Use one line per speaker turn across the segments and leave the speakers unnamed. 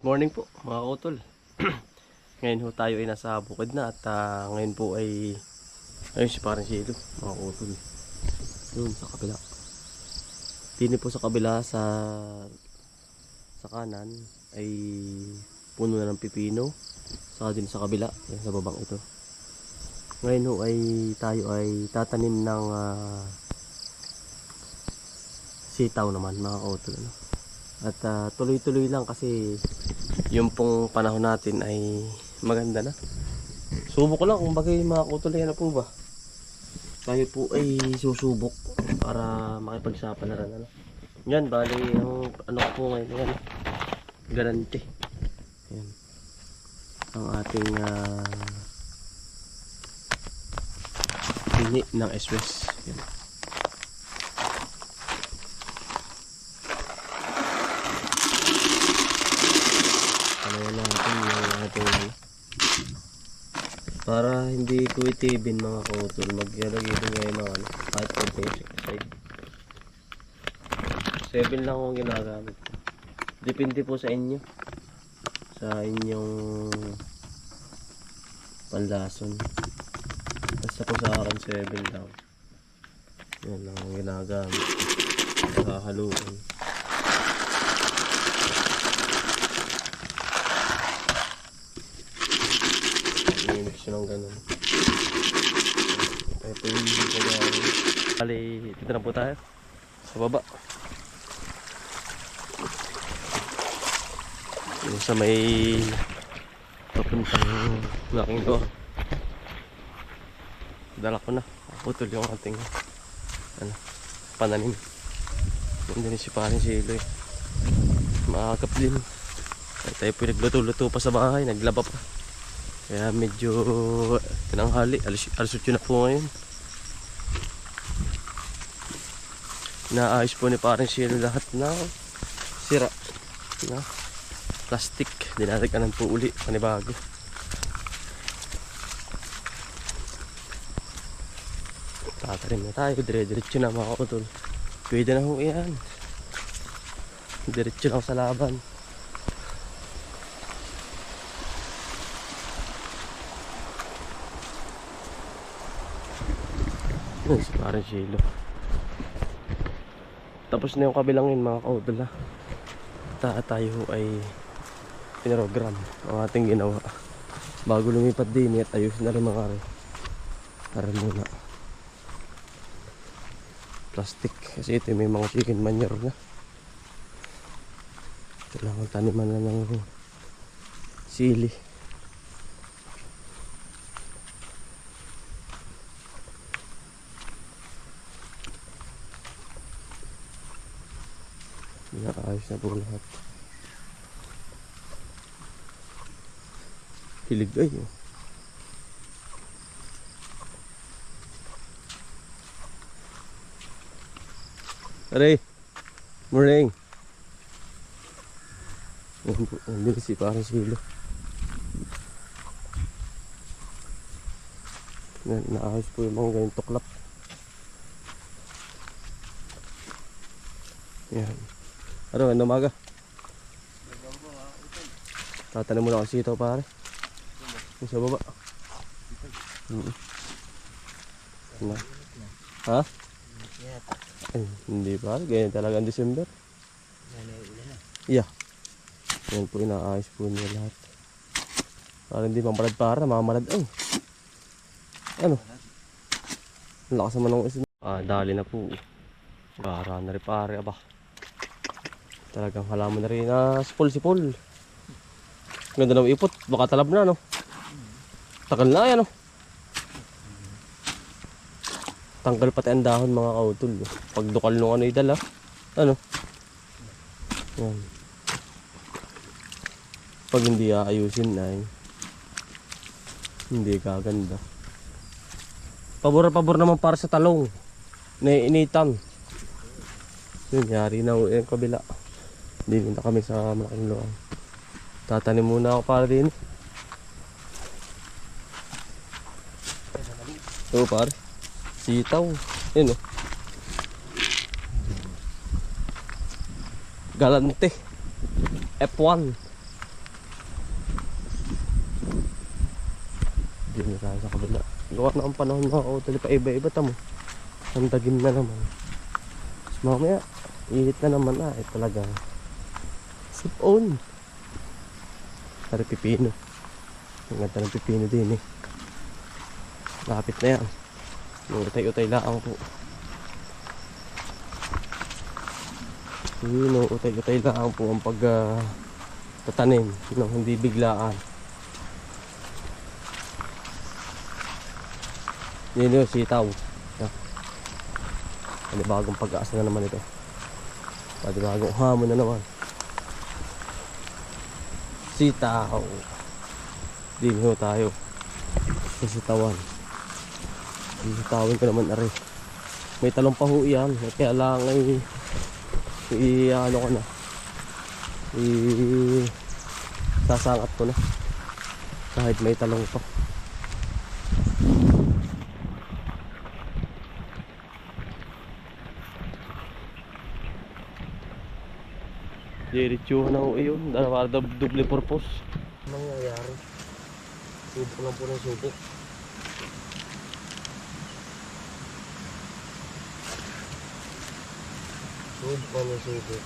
Morning po mga kautol. Ngayon ho tayo ay nasa bukid na at ngayon po ay ayun si parang silo mga kautol. Doon sa kabila. Dini po sa kabila sa kanan ay puno na ng pipino. Saka din sa kabila, yan sa babang ito. Ngayon ho ay tayo ay tatanim ng sitaw naman mga kautol. Ano? At tuloy-tuloy lang kasi yung pong panahon natin ay maganda na. Subok ko lang kung bagay mga kautol, na po ba? Tayo po ay susubok para makipagsapalaran. Ano? Yan, bali ang ano po ngayon, yan, garante. Yan. Ang ating pini ng SWS. Yan. Para hindi ko itibin mga kautol, maglalagay din ngayon ng kahit konting insecticide. 7 lang akong ginagamit. Depende po sa inyo, sa inyong panlason. Basta po sa akin 7 lang. Yan lang ang ginagamit. Hahaluin. Mix ng ganun. Ito yung gagawin. Bali, dito na po tayo sa baba. Yung sa may papuntang laking door. Dala ko na. Putol yung ating pananim. Hindi si paring silo eh. Maakap din. Ay, tayo po nagluto-luto pa sa bahay. Naglaba pa. Kaya medyo tinanghali, alas 8 na po ngayon. Naayos po ni parang silo lahat na sira na plastic. Dinarikanan po uli, panibago. Tatarim na tayo, dire-diretso na mga kautol. Pwede na ho yan. Diretso lang sa laban. Yes, parang silo. Tapos na yung kabilang yun mga kautol ha. Tayo ay pinarogram ang ating ginawa bago lumipat din at ayusin na rin mga rin. Para muna plastic kasi ito may mga chicken manure na. Kailangan taniman na ng sili. Ayos na po lahat. Hilig ay Aray, morning. Hindi si parang silo. Naayos po yung mga ganyan tuklap. Yan. Ano, ano umaga? Tatanim mo na kasi ito pare. Yung sa baba. Na. Ha? Ay, hindi pare, ganyan talaga ang December. Yeah. Yan po, inaayos po niya lahat. Para hindi mamalad para, mamalad ay. Ano? Ang lakas naman ng isin. Dali na po. Gara na rin pare, aba. Talagang halaman na rin na sipol-sipol. Ganda ng ipot, baka talab na no. Tagal na yan no. Tanggal pati ang dahon mga kautol. Pagdukal nung ano idala. Ano? Yan. Pag hindi aayusin ay hindi gaganda. Pabor-pabor naman para sa talong. Naiinitan. Yun, yari na yung kabila. Hindi na kami sa malaking luang. Tatanim muna ako para din. Oo pare. Sitaw. Yun o. Galante. F1. Diyan na tayo sa kabila. Gawa na ang panahon mga kautol, pa iba-iba tamo. Ang dagim na naman. Tapos mamaya, init na naman talagang sip on. Dari pipino. Ang ganda ng pipino din Lapit na yan. Yung utay-utay laang po. Yun, utay-utay laang po ang tatanim ng hindi biglaan. Yun yung sitaw. Panibagong pag-aas na naman ito. Panibagong hamon na naman. Sitaw. Dino tayo sa sitawan. Sitawin ko naman ari. May talong pa ho yan. Kaya lang ay ano ko na. Sasangat ko na. Kahit may talong pa. Diretso na ho yun. Para double purpose. Ano nangyayari? Subok lang po ng subok. Subok lang ng subok.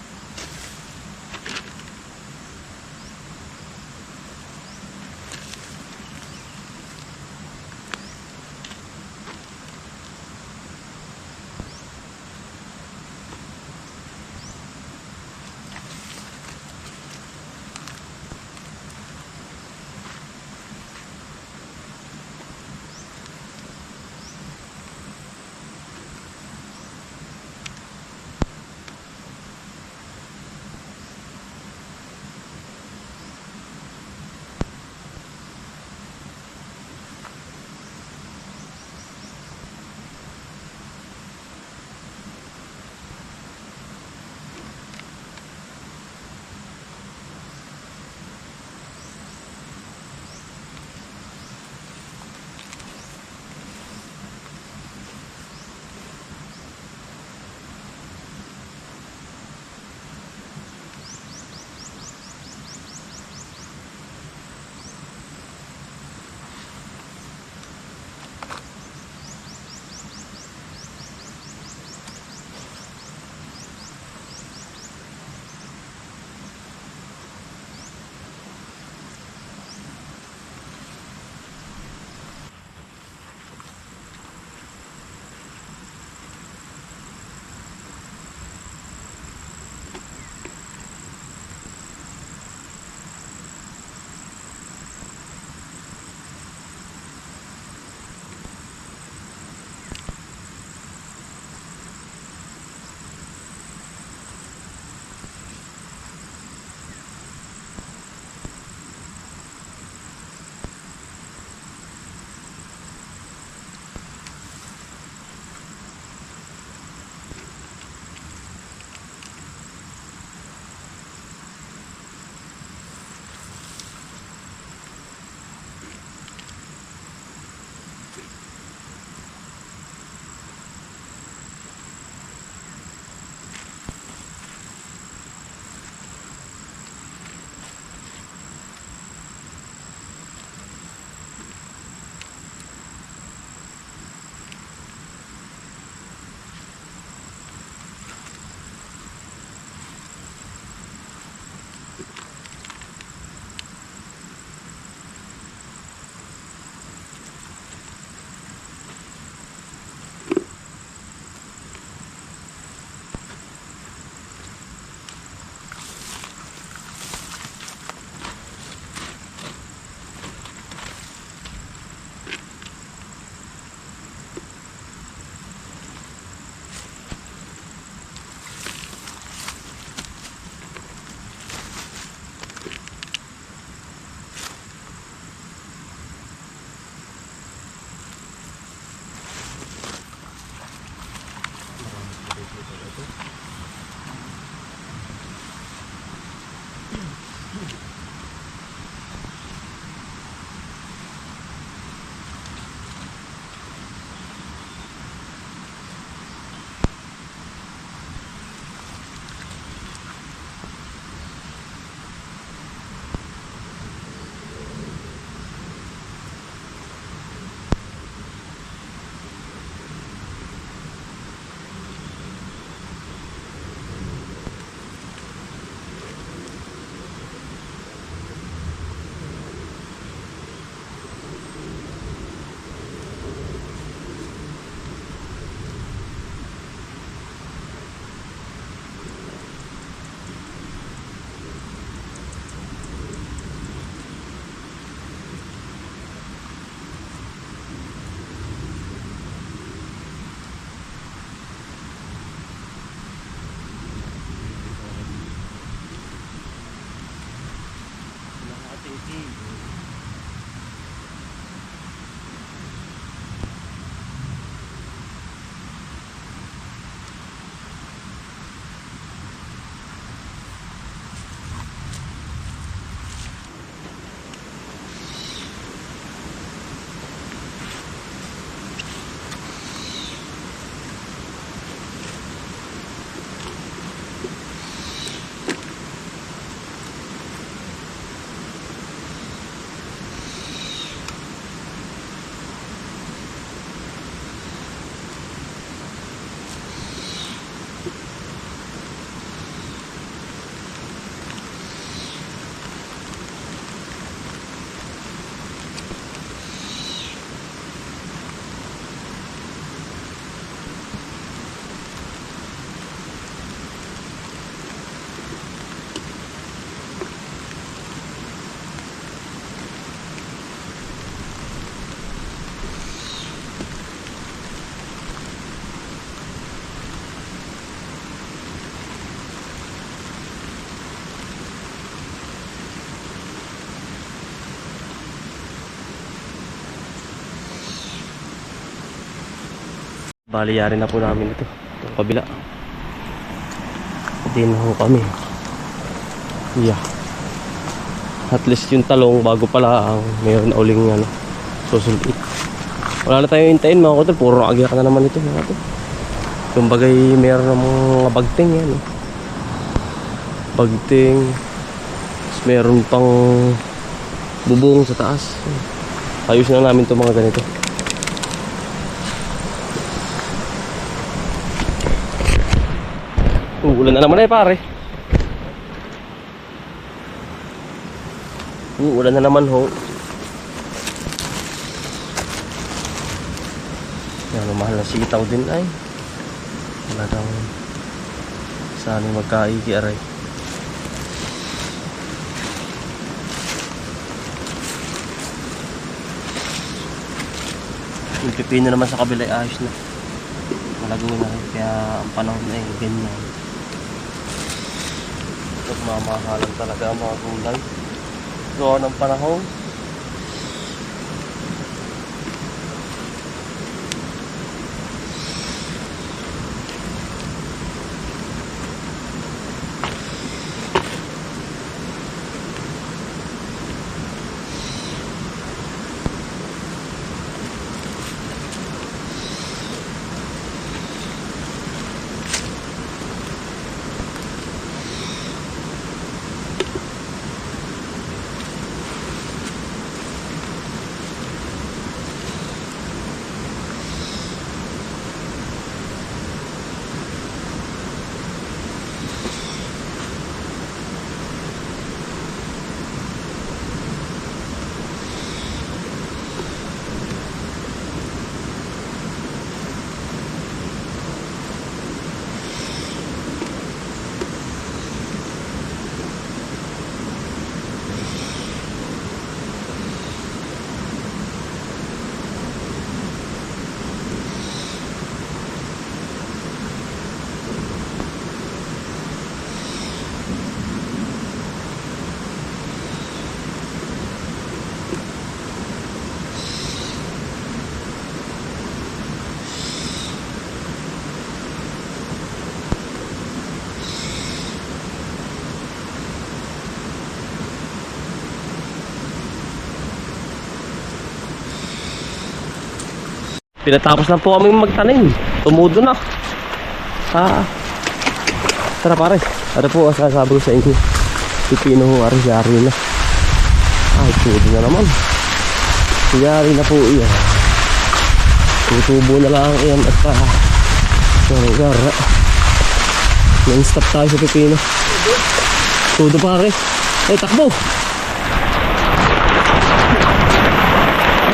Bali, yari na po namin ito. Itong kabila. Din ho kami. Yeah. At least yung talong bago pala ang mayroon na uling ano, susunod. Wala na tayong hintayin mga kutol. Puro agyak na naman ito mga kutol. Yung bagay mayroon ng mga bagting yan. Eh. Bagting. Tapos mayroon pang bubong sa taas. Ayos na namin itong mga ganito. Uulan na naman pare. Uulan na naman ho. Yan, mahal na sitaw din ay. Talagang saan magkaiki aray. Yung pipino naman sa kabila ay ayos na. Malago na rin kaya ang panahon ay ganyan. Nagmamahalan talaga ang mga gulay. Gawa ng panahon. Pinatapos na po kami magtanim. Tumudo na. Tara pare. Ano po sasabi ko sa inyo. Pipino ho ari-ari na. Ay, tudo na naman. Yari na po iyan. Tutubo na lang iyan at pa. Gara. Non-stop tayo sa pipino. Tudo pare. Ay, takbo.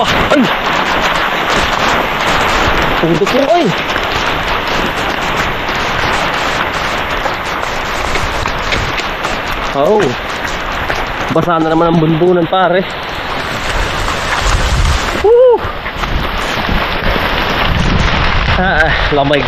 Bah, ay. Tudo po ay. Oh. Basa na naman ang bunbunan pare. Woo! Lamig.